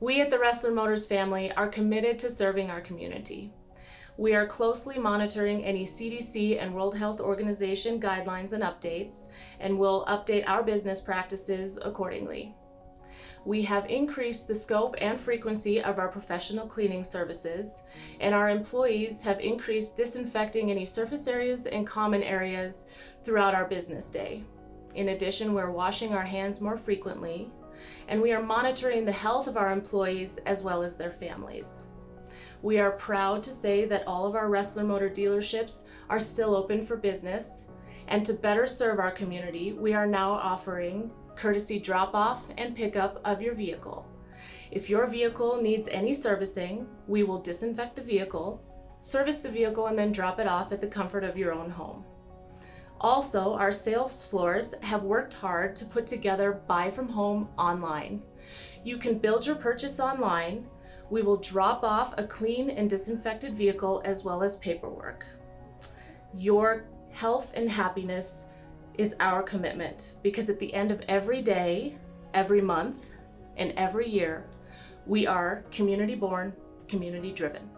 We at the Ressler Motors family are committed to serving our community. We are closely monitoring any CDC and World Health Organization guidelines and updates, and will update our business practices accordingly. We have increased the scope and frequency of our professional cleaning services, and our employees have increased disinfecting any surface areas and common areas throughout our business day. In addition, we're washing our hands more frequently, and we are monitoring the health of our employees as well as their families. We are proud to say that all of our Ressler Motor dealerships are still open for business, and to better serve our community, we are now offering courtesy drop-off and pickup of your vehicle. If your vehicle needs any servicing, we will disinfect the vehicle, service the vehicle, and then drop it off at the comfort of your own home. Also, our sales floors have worked hard to put together Buy From Home online. You can build your purchase online. We will drop off a clean and disinfected vehicle as well as paperwork. Your health and happiness is our commitment, because at the end of every day, every month, and every year, we are community born, community driven.